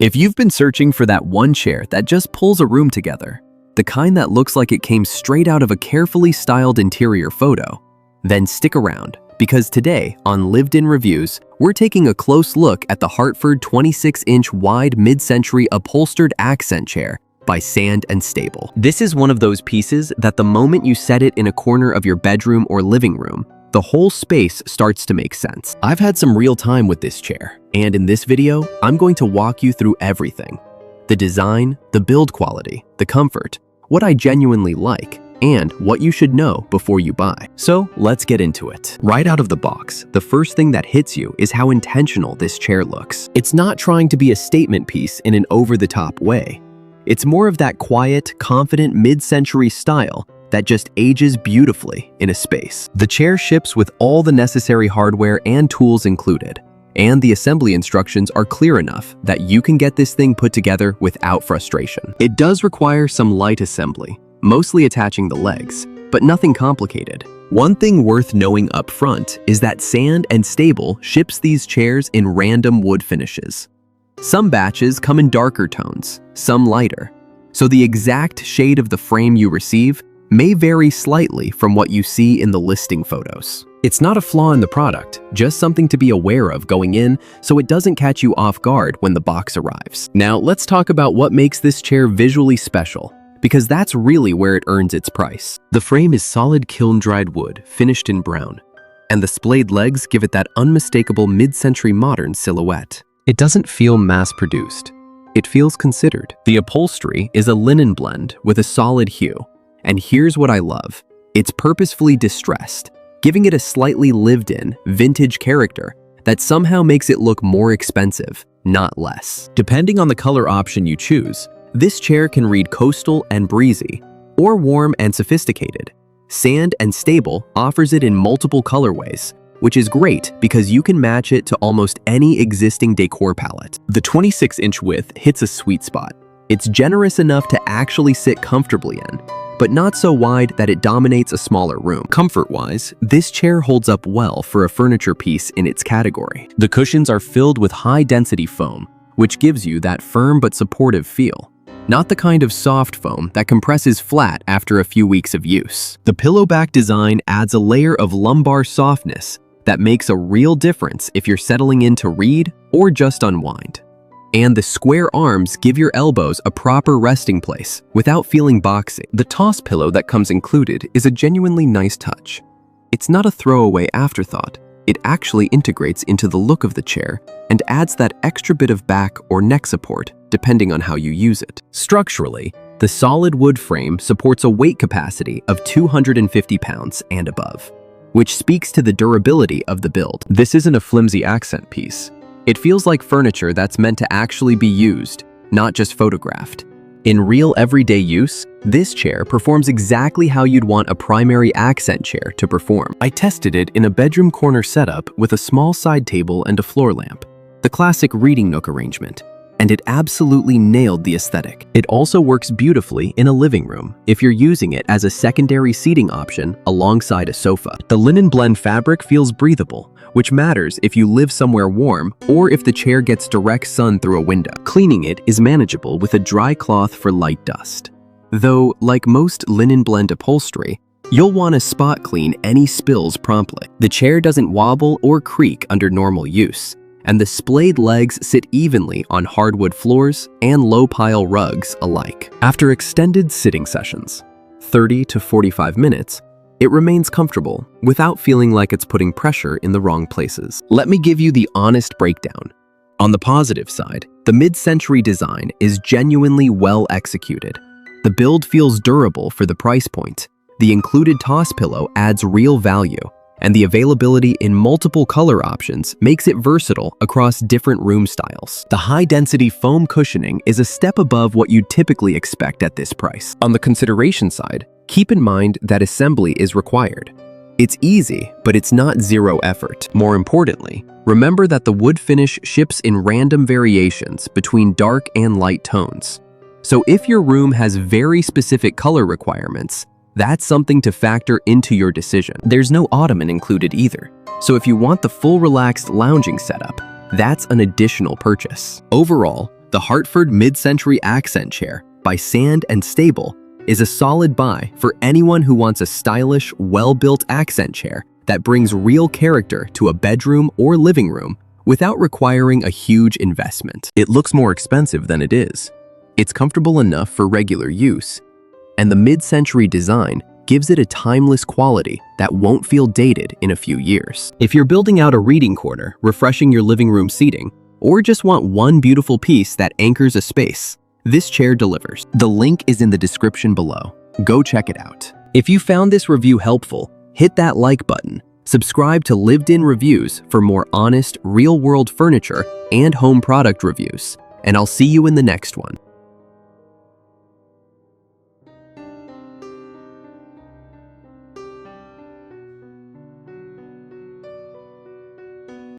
If you've been searching for that one chair that just pulls a room together, the kind that looks like it came straight out of a carefully styled interior photo, then stick around, because today on LivedInReviews, we're taking a close look at the Hertford 26-inch wide mid-century upholstered accent chair by Sand & Stable. This is one of those pieces that the moment you set it in a corner of your bedroom or living room, the whole space starts to make sense. I've had some real time with this chair, and in this video, I'm going to walk you through everything. The design, the build quality, the comfort, what I genuinely like, and what you should know before you buy. So let's get into it. Right out of the box, the first thing that hits you is how intentional this chair looks. It's not trying to be a statement piece in an over-the-top way. It's more of that quiet, confident mid-century style that just ages beautifully in a space. The chair ships with all the necessary hardware and tools included, and the assembly instructions are clear enough that you can get this thing put together without frustration. It does require some light assembly, mostly attaching the legs, but nothing complicated. One thing worth knowing up front is that Sand & Stable ships these chairs in random wood finishes. Some batches come in darker tones, some lighter, so the exact shade of the frame you receive may vary slightly from what you see in the listing photos. It's not a flaw in the product, just something to be aware of going in so it doesn't catch you off guard when the box arrives. Now let's talk about what makes this chair visually special, because that's really where it earns its price. The frame is solid kiln-dried wood, finished in brown, and the splayed legs give it that unmistakable mid-century modern silhouette. It doesn't feel mass-produced. It feels considered. The upholstery is a linen blend with a solid hue. And here's what I love. It's purposefully distressed, giving it a slightly lived-in, vintage character that somehow makes it look more expensive, not less. Depending on the color option you choose, this chair can read coastal and breezy, or warm and sophisticated. Sand & Stable offers it in multiple colorways, which is great because you can match it to almost any existing decor palette. The 26-inch width hits a sweet spot. It's generous enough to actually sit comfortably in, but not so wide that it dominates a smaller room. Comfort-wise, this chair holds up well for a furniture piece in its category. The cushions are filled with high-density foam, which gives you that firm but supportive feel. Not the kind of soft foam that compresses flat after a few weeks of use. The pillow back design adds a layer of lumbar softness that makes a real difference if you're settling in to read or just unwind. And the square arms give your elbows a proper resting place without feeling boxy. The toss pillow that comes included is a genuinely nice touch. It's not a throwaway afterthought. It actually integrates into the look of the chair and adds that extra bit of back or neck support depending on how you use it. Structurally, the solid wood frame supports a weight capacity of 250 pounds and above, which speaks to the durability of the build. This isn't a flimsy accent piece. It feels like furniture that's meant to actually be used, not just photographed. In real everyday use, this chair performs exactly how you'd want a primary accent chair to perform. I tested it in a bedroom corner setup with a small side table and a floor lamp, the classic reading nook arrangement, and it absolutely nailed the aesthetic. It also works beautifully in a living room if you're using it as a secondary seating option alongside a sofa. The linen blend fabric feels breathable, which matters if you live somewhere warm or if the chair gets direct sun through a window. Cleaning it is manageable with a dry cloth for light dust. Though, like most linen blend upholstery, you'll want to spot clean any spills promptly. The chair doesn't wobble or creak under normal use, and the splayed legs sit evenly on hardwood floors and low-pile rugs alike. After extended sitting sessions, 30 to 45 minutes, it remains comfortable without feeling like it's putting pressure in the wrong places. Let me give you the honest breakdown. On the positive side, the mid-century design is genuinely well executed. The build feels durable for the price point. The included toss pillow adds real value, and the availability in multiple color options makes it versatile across different room styles. The high-density foam cushioning is a step above what you'd typically expect at this price. On the consideration side, keep in mind that assembly is required. It's easy, but it's not zero effort. More importantly, remember that the wood finish ships in random variations between dark and light tones. So if your room has very specific color requirements, that's something to factor into your decision. There's no ottoman included either, so if you want the full relaxed lounging setup, that's an additional purchase. Overall, The Hertford Mid-Century Accent Chair by Sand and Stable is a solid buy for anyone who wants a stylish, well-built accent chair that brings real character to a bedroom or living room without requiring a huge investment. It looks more expensive than it is. It's comfortable enough for regular use, and the mid-century design gives it a timeless quality that won't feel dated in a few years. If you're building out a reading corner, refreshing your living room seating, or just want one beautiful piece that anchors a space, this chair delivers. The link is in the description below. Go check it out. If you found this review helpful, hit that like button. Subscribe to Lived In Reviews for more honest, real-world furniture and home product reviews. And I'll see you in the next one.